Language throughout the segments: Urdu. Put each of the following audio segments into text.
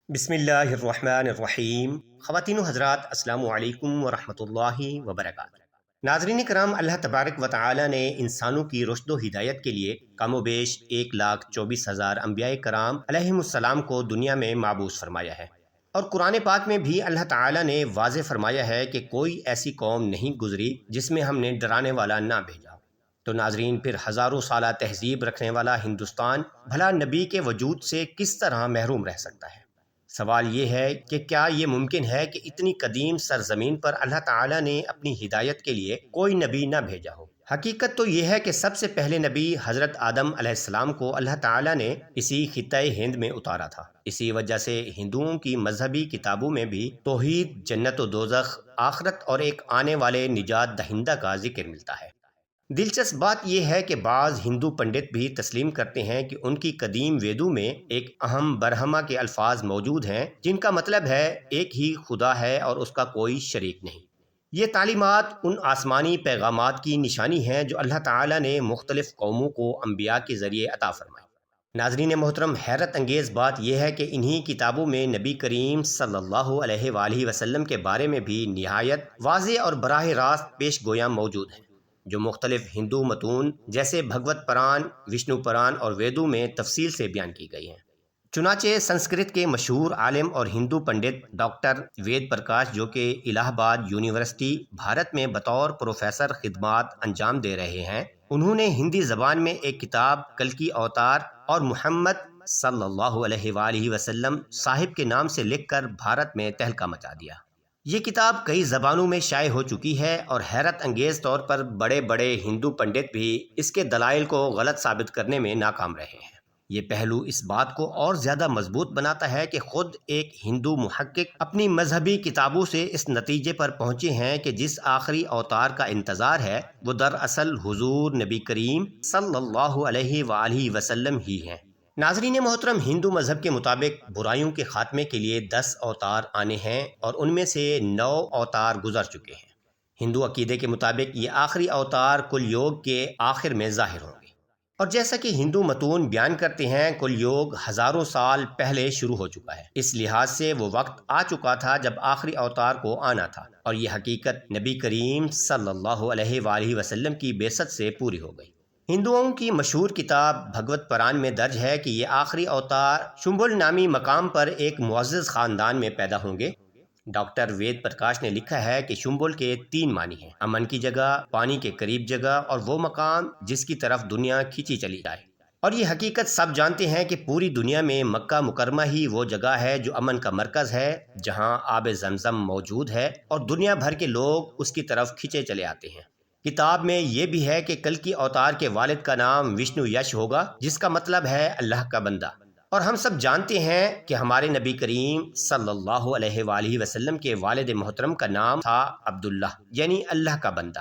بسم اللہ الرحمن الرحیم۔ خواتین و حضرات، السلام علیکم ورحمۃ اللہ وبرکاتہ۔ ناظرین کرام، اللہ تبارک و تعالی نے انسانوں کی رشد و ہدایت کے لیے کم و بیش 1,24,000 انبیاء کرام علیہم السلام کو دنیا میں مبعوث فرمایا ہے، اور قرآن پاک میں بھی اللہ تعالی نے واضح فرمایا ہے کہ کوئی ایسی قوم نہیں گزری جس میں ہم نے ڈرانے والا نہ بھیجا۔ تو ناظرین، پھر ہزاروں سالہ تہذیب رکھنے والا ہندوستان بھلا نبی کے وجود سے کس طرح محروم رہ سکتا ہے؟ سوال یہ ہے کہ کیا یہ ممکن ہے کہ اتنی قدیم سرزمین پر اللہ تعالیٰ نے اپنی ہدایت کے لیے کوئی نبی نہ بھیجا ہو؟ حقیقت تو یہ ہے کہ سب سے پہلے نبی حضرت آدم علیہ السلام کو اللہ تعالیٰ نے اسی خطۂ ہند میں اتارا تھا۔ اسی وجہ سے ہندوؤں کی مذہبی کتابوں میں بھی توحید، جنت و دوزخ، آخرت اور ایک آنے والے نجات دہندہ کا ذکر ملتا ہے۔ دلچسپ بات یہ ہے کہ بعض ہندو پنڈت بھی تسلیم کرتے ہیں کہ ان کی قدیم ویدوں میں ایک اہم برہما کے الفاظ موجود ہیں، جن کا مطلب ہے ایک ہی خدا ہے اور اس کا کوئی شریک نہیں۔ یہ تعلیمات ان آسمانی پیغامات کی نشانی ہیں جو اللہ تعالیٰ نے مختلف قوموں کو انبیاء کے ذریعے عطا فرمائی۔ ناظرین محترم، حیرت انگیز بات یہ ہے کہ انہی کتابوں میں نبی کریم صلی اللہ علیہ وآلہ وسلم کے بارے میں بھی نہایت واضح اور براہ راست پیش گویاں موجود ہیں، جو مختلف ہندو متون جیسے بھگوت پران، وشنو پران اور ویدوں میں تفصیل سے بیان کی گئی ہیں۔ چنانچہ سنسکرت کے مشہور عالم اور ہندو پنڈت ڈاکٹر وید پرکاش، جو کہ الہ آباد یونیورسٹی بھارت میں بطور پروفیسر خدمات انجام دے رہے ہیں، انہوں نے ہندی زبان میں ایک کتاب کلکی اوتار اور محمد صلی اللہ علیہ وآلہ وسلم صاحب کے نام سے لکھ کر بھارت میں تہلکہ مچا دیا۔ یہ کتاب کئی زبانوں میں شائع ہو چکی ہے، اور حیرت انگیز طور پر بڑے بڑے ہندو پنڈت بھی اس کے دلائل کو غلط ثابت کرنے میں ناکام رہے ہیں۔ یہ پہلو اس بات کو اور زیادہ مضبوط بناتا ہے کہ خود ایک ہندو محقق اپنی مذہبی کتابوں سے اس نتیجے پر پہنچے ہیں کہ جس آخری اوتار کا انتظار ہے وہ دراصل حضور نبی کریم صلی اللہ علیہ وآلہ وسلم ہی ہیں۔ ناظرین محترم، ہندو مذہب کے مطابق برائیوں کے خاتمے کے لیے 10 اوتار آنے ہیں، اور ان میں سے 9 اوتار گزر چکے ہیں۔ ہندو عقیدے کے مطابق یہ آخری اوتار کل یوگ کے آخر میں ظاہر ہوں گے، اور جیسا کہ ہندو متون بیان کرتے ہیں، کل یوگ ہزاروں سال پہلے شروع ہو چکا ہے۔ اس لحاظ سے وہ وقت آ چکا تھا جب آخری اوتار کو آنا تھا، اور یہ حقیقت نبی کریم صلی اللہ علیہ وآلہ وسلم کی بعثت سے پوری ہو گئی۔ ہندوؤں کی مشہور کتاب بھگوت پران میں درج ہے کہ یہ آخری اوتار شمبل نامی مقام پر ایک معزز خاندان میں پیدا ہوں گے۔ ڈاکٹر وید پرکاش نے لکھا ہے کہ شمبل کے 3 معنی ہیں: امن کی جگہ، پانی کے قریب جگہ، اور وہ مقام جس کی طرف دنیا کھینچی چلی جائے۔ اور یہ حقیقت سب جانتے ہیں کہ پوری دنیا میں مکہ مکرمہ ہی وہ جگہ ہے جو امن کا مرکز ہے، جہاں آب زمزم موجود ہے، اور دنیا بھر کے لوگ اس کی طرف کھینچے چلے آتے ہیں۔ کتاب میں یہ بھی ہے کہ کلکی اوتار کے والد کا نام وشنو یش ہوگا، جس کا مطلب ہے اللہ کا بندہ، اور ہم سب جانتے ہیں کہ ہمارے نبی کریم صلی اللہ علیہ وآلہ وسلم کے والد محترم کا نام تھا عبداللہ، یعنی اللہ کا بندہ۔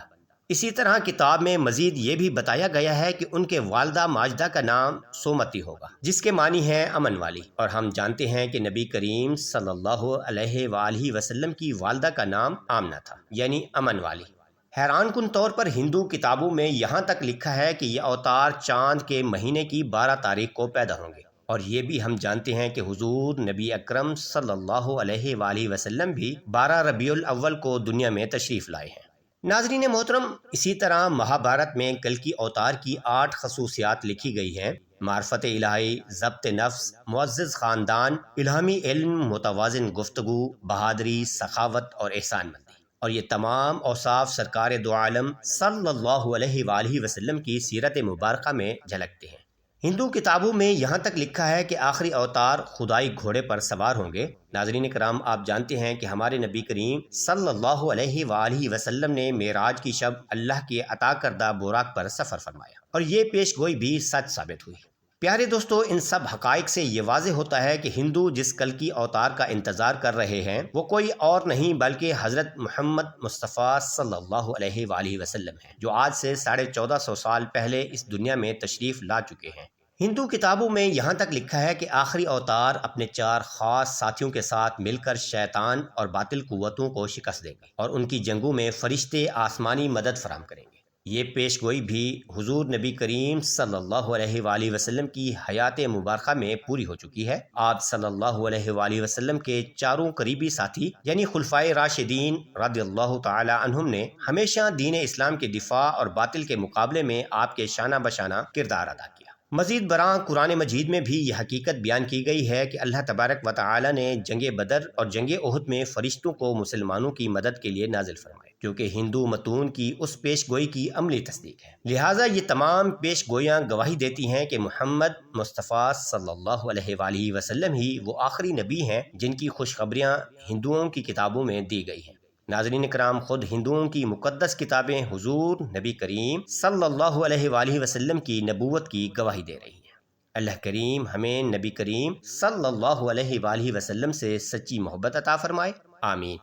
اسی طرح کتاب میں مزید یہ بھی بتایا گیا ہے کہ ان کے والدہ ماجدہ کا نام سومتی ہوگا، جس کے معنی ہے امن والی، اور ہم جانتے ہیں کہ نبی کریم صلی اللہ علیہ وآلہ وسلم کی والدہ کا نام آمنہ تھا، یعنی امن والی۔ حیران کن طور پر ہندو کتابوں میں یہاں تک لکھا ہے کہ یہ اوتار چاند کے مہینے کی 12 تاریخ کو پیدا ہوں گے، اور یہ بھی ہم جانتے ہیں کہ حضور نبی اکرم صلی اللہ علیہ وآلہ وسلم بھی 12 ربیع الاول کو دنیا میں تشریف لائے ہیں۔ ناظرین محترم، اسی طرح مہابھارت میں کلکی اوتار کی 8 خصوصیات لکھی گئی ہیں: معرفت الہی، ضبط نفس، معزز خاندان، الہامی علم، متوازن گفتگو، بہادری، سخاوت اور احسان مندی، اور یہ تمام اوصاف سرکار دو عالم صلی اللہ علیہ وآلہ وسلم کی سیرت مبارکہ میں جھلکتے ہیں۔ ہندو کتابوں میں یہاں تک لکھا ہے کہ آخری اوتار خدائی گھوڑے پر سوار ہوں گے۔ ناظرین کرام، آپ جانتے ہیں کہ ہمارے نبی کریم صلی اللہ علیہ وآلہ وسلم نے معراج کی شب اللہ کے عطا کردہ بوراق پر سفر فرمایا، اور یہ پیش گوئی بھی سچ ثابت ہوئی۔ پیارے دوستو، ان سب حقائق سے یہ واضح ہوتا ہے کہ ہندو جس کلکی اوتار کا انتظار کر رہے ہیں وہ کوئی اور نہیں بلکہ حضرت محمد مصطفیٰ صلی اللہ علیہ وآلہ وسلم ہیں، جو آج سے 1450 سال پہلے اس دنیا میں تشریف لا چکے ہیں۔ ہندو کتابوں میں یہاں تک لکھا ہے کہ آخری اوتار اپنے 4 خاص ساتھیوں کے ساتھ مل کر شیطان اور باطل قوتوں کو شکست دیں گے، اور ان کی جنگوں میں فرشتے آسمانی مدد فراہم کریں گے۔ یہ پیش گوئی بھی حضور نبی کریم صلی اللہ علیہ وآلہ وسلم کی حیات مبارکہ میں پوری ہو چکی ہے۔ آپ صلی اللہ علیہ وآلہ وسلم کے چاروں قریبی ساتھی یعنی خلفائے راشدین رضی اللہ تعالی عنہم نے ہمیشہ دین اسلام کے دفاع اور باطل کے مقابلے میں آپ کے شانہ بشانہ کردار ادا کیا۔ مزید برآں قرآن مجید میں بھی یہ حقیقت بیان کی گئی ہے کہ اللہ تبارک و تعالی نے جنگ بدر اور جنگ احد میں فرشتوں کو مسلمانوں کی مدد کے لیے نازل فرمائے، کیونکہ ہندو متون کی اس پیش گوئی کی عملی تصدیق ہے۔ لہٰذا یہ تمام پیش گوئیاں گواہی دیتی ہیں کہ محمد مصطفیٰ صلی اللہ علیہ وآلہ وسلم ہی وہ آخری نبی ہیں جن کی خوشخبریاں ہندوؤں کی کتابوں میں دی گئی ہیں۔ ناظرین کرام، خود ہندوؤں کی مقدس کتابیں حضور نبی کریم صلی اللہ علیہ وآلہ وسلم کی نبوت کی گواہی دے رہی ہیں۔ اللہ کریم ہمیں نبی کریم صلی اللہ علیہ وآلہ وسلم سے سچی محبت عطا فرمائے، آمین۔